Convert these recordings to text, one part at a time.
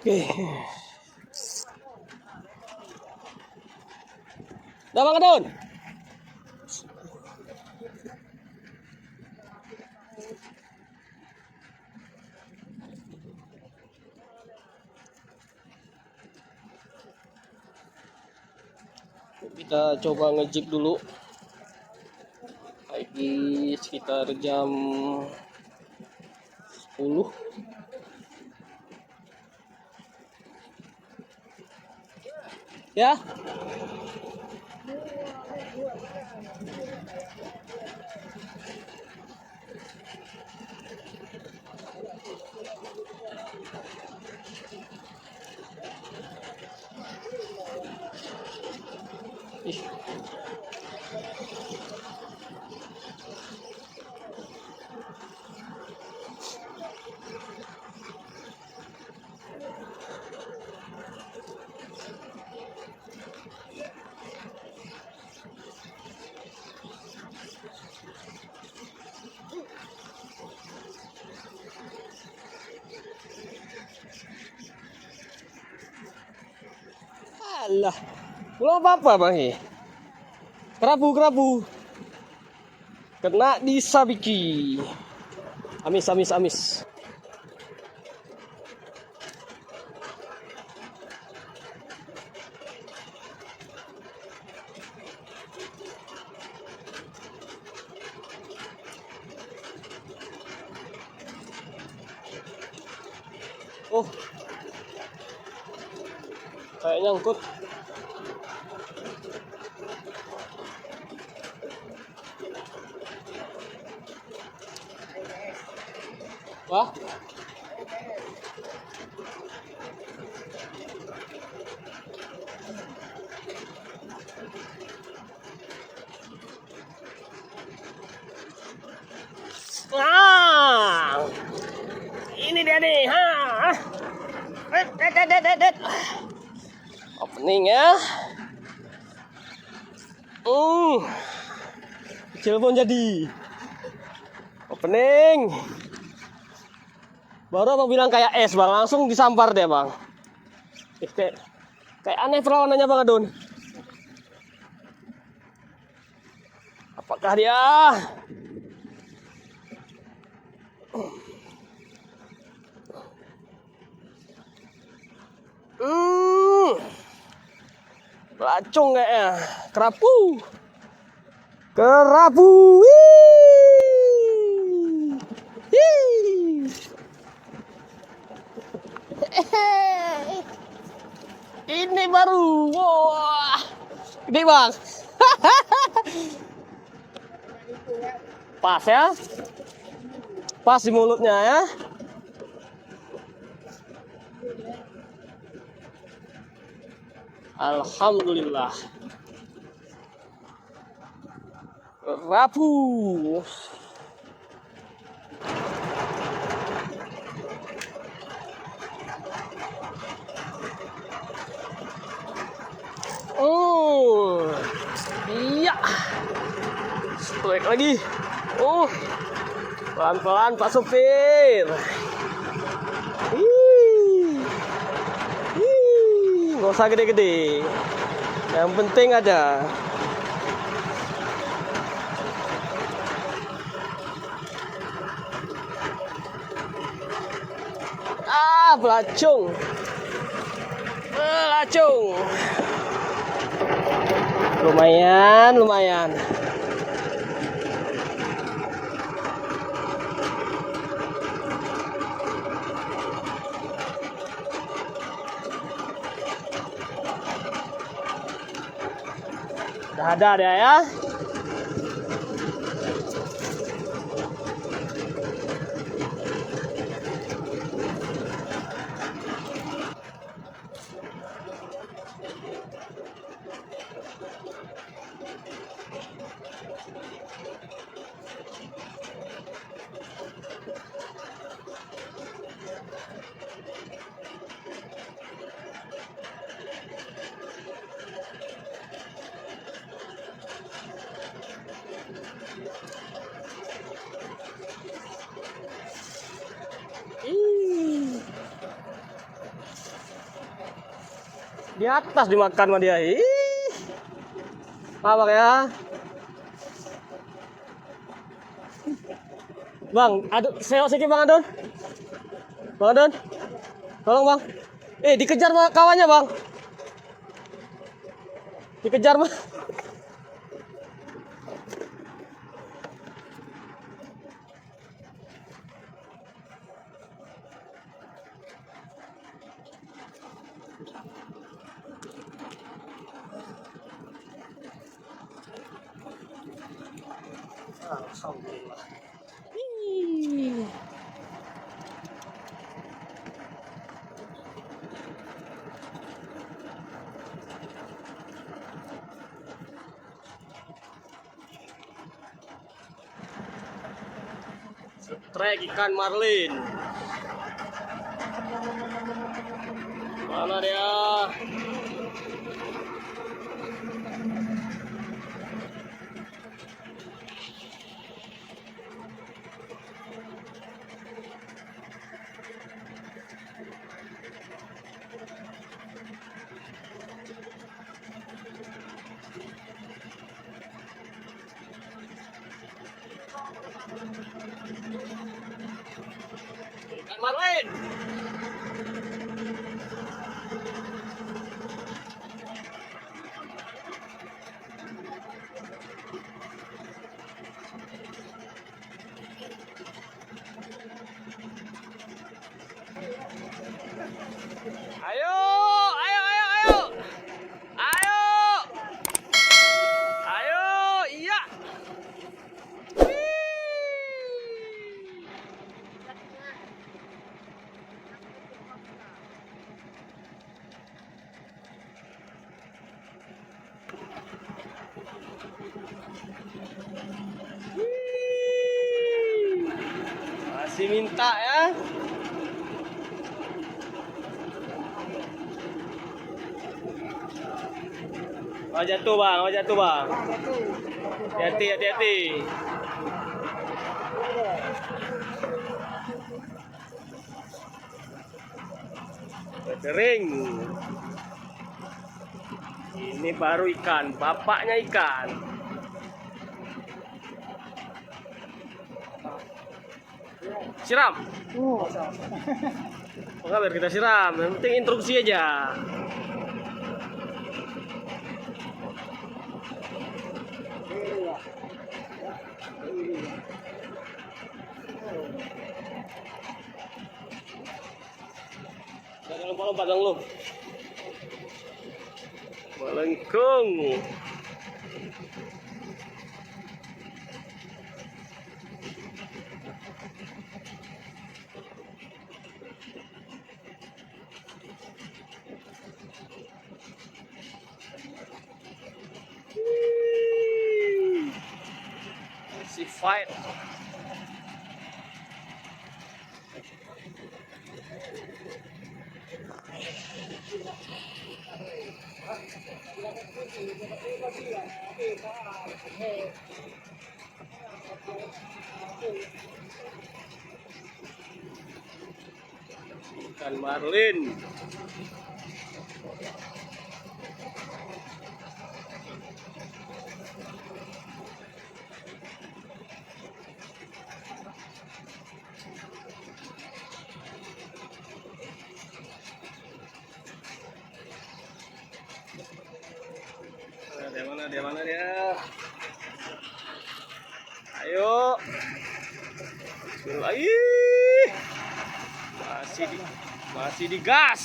Oke. Dah Bang Adun. Kita coba ngejip dulu. Lagi sekitar jam 10. Ya. Ih. Alah, belum apa-apa Bang. Kerabu. Kena di sabiki. Amis. Oh, kayak nyangkut. Wah. Nah, ini dia nih. Opening ya. Kecil pun jadi. Opening. Baru abang bilang kayak es Bang, langsung disampar deh Bang. Kayak aneh perlawanannya Bang Adun. Apakah dia? Pelacung kayaknya. Kerapu. Ini baru. Wah. Gede Bang. Pas ya. Pas di mulutnya ya. Alhamdulillah. Kerapu. Iya. Strike lagi. Pelan-pelan Pak Supir. Nggak usah gede-gede. Yang penting ada. Pelacung. Lumayan. Udah ada dia ya. Di atas dimakan sama dia. Ih. Apa ya? Bang, aduh, sewa sedikit Bang Adon. Bang Adon. Tolong Bang. Dikejar sama kawannya Bang. Dikejar mah. Alhamdulillah. Trek ikan marlin. Mana dia? Ikan marlin. Ayo, ayo, ayo, ayo. Ayo. Ayo, iya. Masih minta ya. Oh jatuh Bang, oh jatuh Bang. Hati-hati, hati-hati. Kering. Ini baru ikan, bapaknya ikan. Siram. Enggak, biar kita siram. Yang penting instruksi aja. Jangan lompat-lompat dong lu. Melengkung. Si fight. Ikan marlin. Dia mana dia? Ayo. Lagi. Masih digas.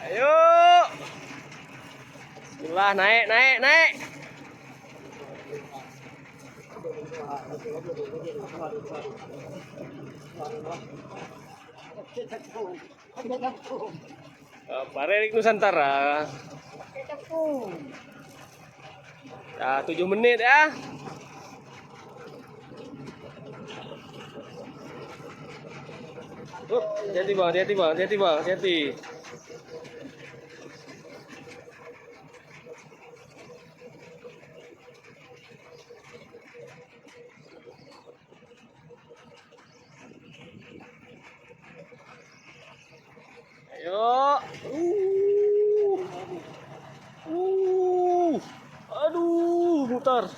Ayo. Bismillah, naik, naik, naik. Barelik Nusantara. Ya, 7 menit ya. Hati-hati Bang, hati-hati Bang, hati-hati Bang, hati-hati. Uh. Aduh, mutar.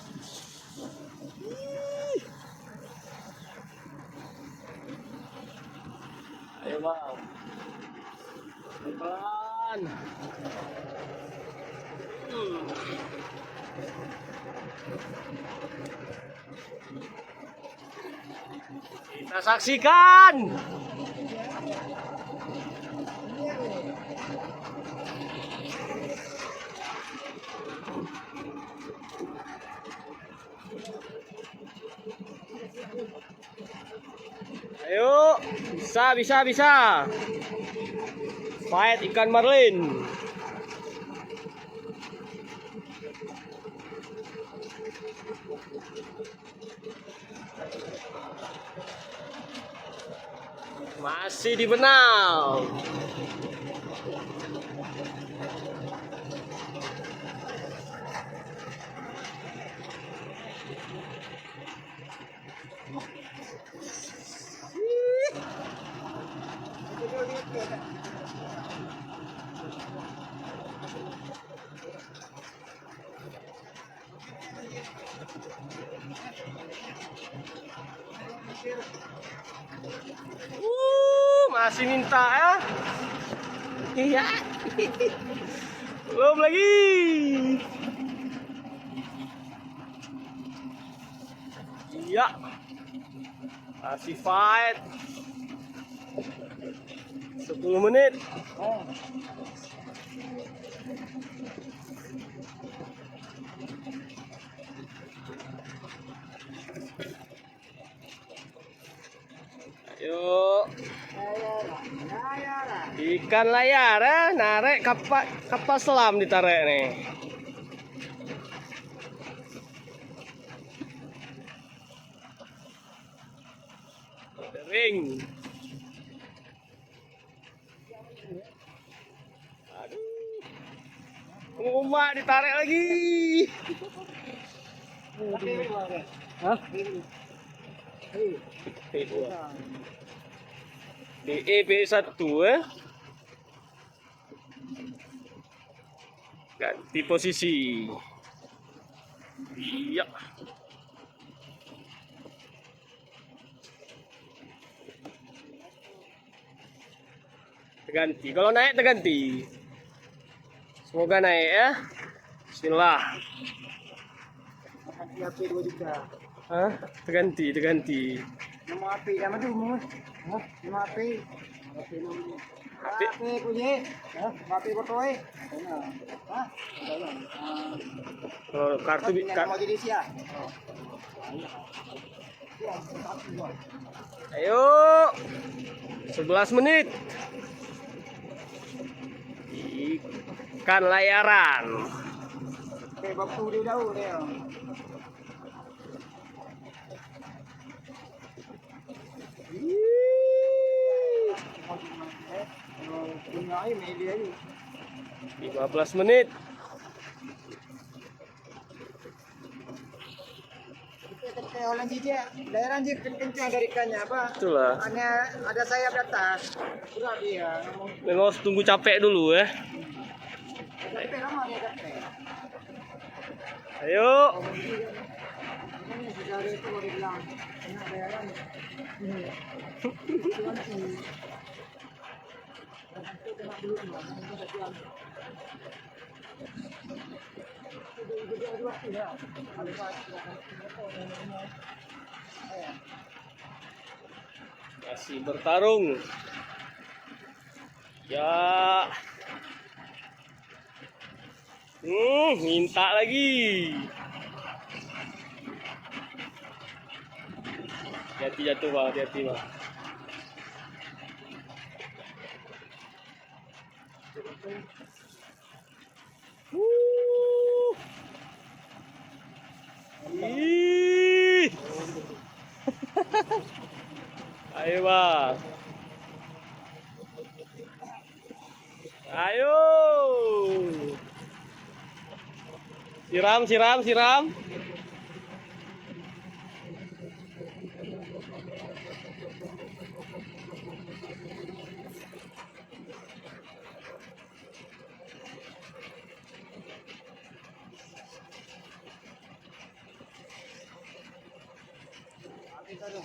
Ayo bang, pelan. Kita saksikan. Ayo, bisa. Fight ikan marlin. Masih di benau. Masih minta ya? Iya. Belum lagi. Iya. Masih fight. 10 menit. Yuk. Ikan layar ya, narik kapal selam ditarik nih. Ring. Aduh. Umak ditarik lagi. Hah? DEB1 ya. Ganti posisi. Iya. Terganti. Kalau naik terganti. Semoga naik ya. Bismillah. Hah? Terganti. Nama api nama tu mu. Nama api. Api punya. Api botoi. Hah? Oh, kartu Mau jadi sia. Ayo. 11 menit. Ikan layaran. Oke, waktu dia jauh dia. Punya air media ni. 15 menit. Kita orang dia, daerah dia kencang dari ikannya apa? Itulah. Hanya ada sayap di atas. Berat dia. Memang harus tunggu capek dulu ya. Capek lama dia capek. Ayo. Ini sejarah itu boleh bilang. Enak daerah ni. Masih bertarung. Ya. Minta lagi. Hati jatuh bang, hati bang. Ih. Ayo bang. Ayo. Siram.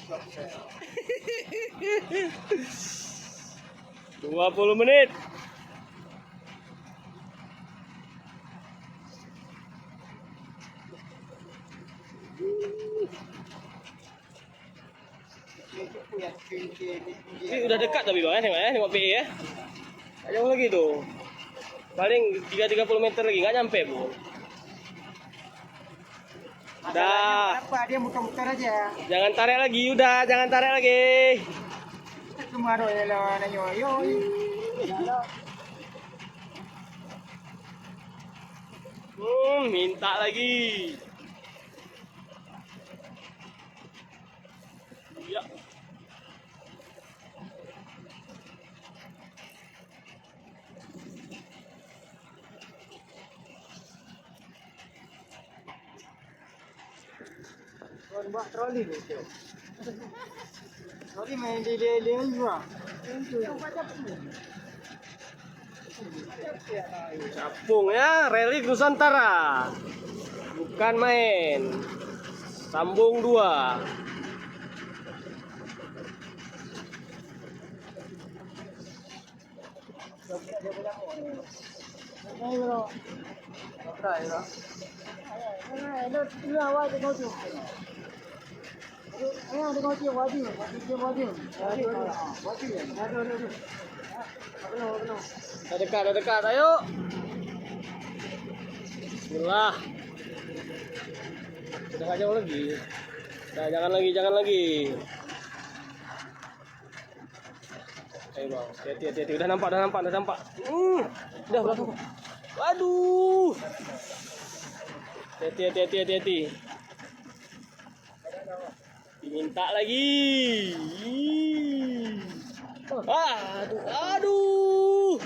...20 menit. Ini udah dekat tapi bang ya, tengok PE ya. Tak jauh lagi tuh. Paling 30 meter lagi, nggak nyampe bu. Dah. Apa dia muter-muter aja. Jangan tarik lagi, udah jangan tarik lagi. Kemarin ya lawan yo. Minta lagi. Ya. Buat troli tu. Troli main di lele juga. Capung ya, Rally Nusantara. Bukan main. Sambung 2. Dah dekat, ayo. Bismillah. Sudah nggak jauh lagi. Nah, jangan lagi. Ayo bang, hati-hati. Udah nampak. Udah belakang. Waduh. Hati-hati. Diminta lagi. Aduh.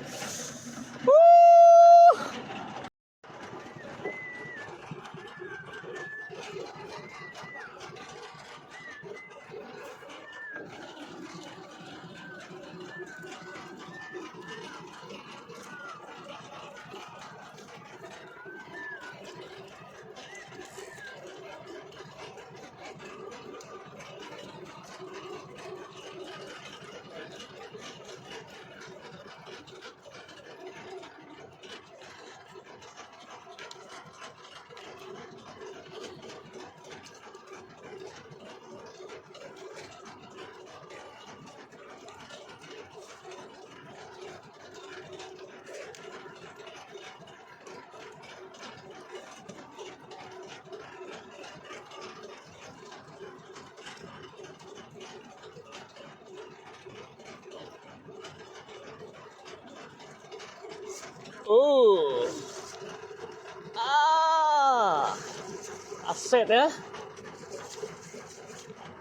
Aset ya.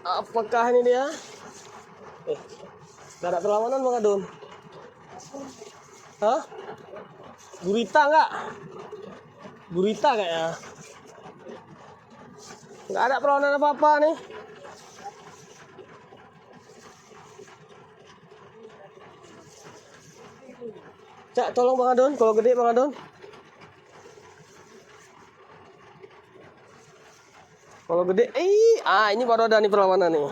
Apakah ini dia? Gak ada perlawanan Bang Adun? Hah? Gurita nggak? Gurita kayaknya. Nggak ada perlawanan apa-apa nih. Cak, tolong Bang Adun, kalau gede Bang Adun. Kalau gede, ini baru ada nih perlawanan nih.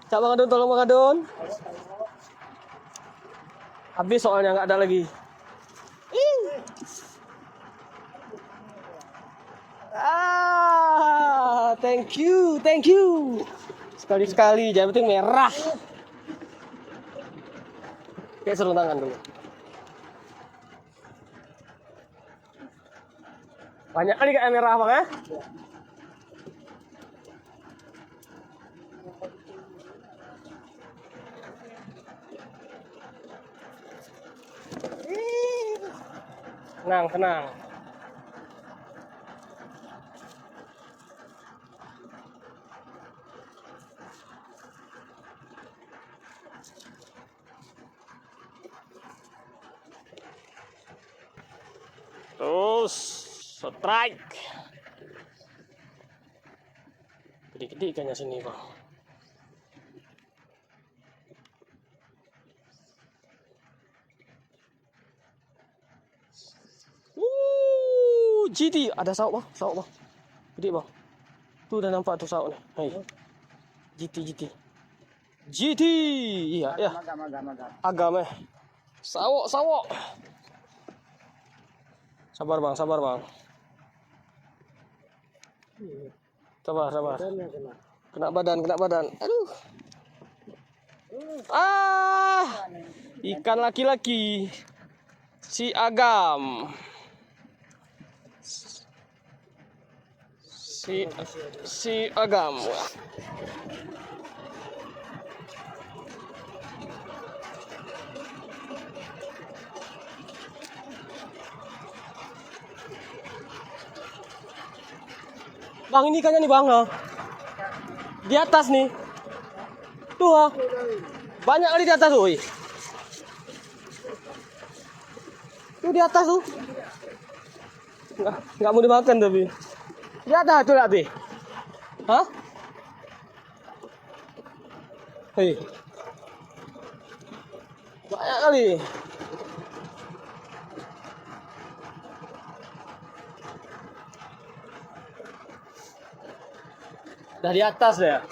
Cak Bang Adun, tolong Bang Adun. Habis soalnya nggak ada lagi. Thank you. Sekali-sekali, jangan penting merah. Kayak sarung tangan dulu. Banyak kali kayak merah Bang ya. Tenang. Terus strike. Gede-gede ikannya sini Bang. GT ada sauk Bang, Gede Bang. Tuh udah nampak tuh sauk nih. Hai. GT. Iya, ya. Agam. Sawok. Sabar, Bang. Sabar. Kena badan. Aduh. Ikan laki-laki. Si Agam. Si Agam. Bang, ini ikannya nih, Bang. Di atas nih. Tuh, banyak kali di atas, woi. Tuh di atas tuh. Nggak mau dimakan tapi. Di atas tuh, Bi. Hah? Hei. Banyak kali. Udah di atas ya.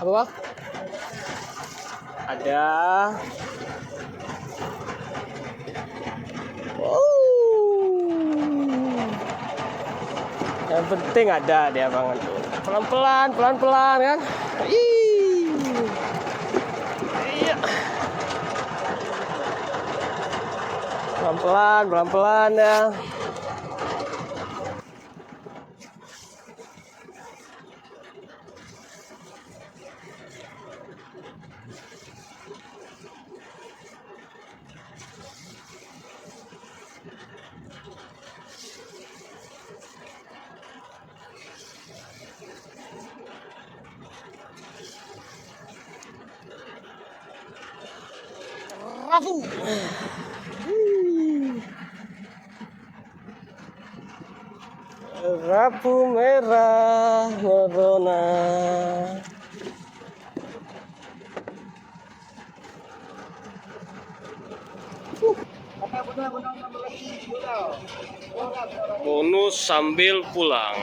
Apa, Bang? Ada. Yang penting ada dia, Bang. Pelan-pelan kan. Iya. Pelan-pelan ya. Rafu. Kerapu merah merona. Bonus sambil pulang.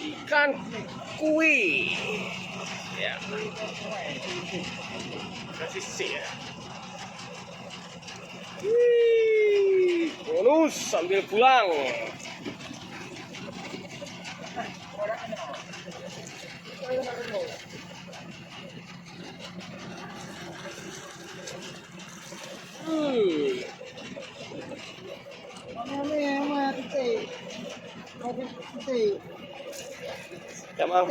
Ikan kui. Ya. Kasih sih ya. Bonus sambil pulang. Ya, Mang.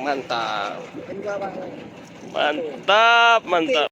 Mantap. Mantap, mantap.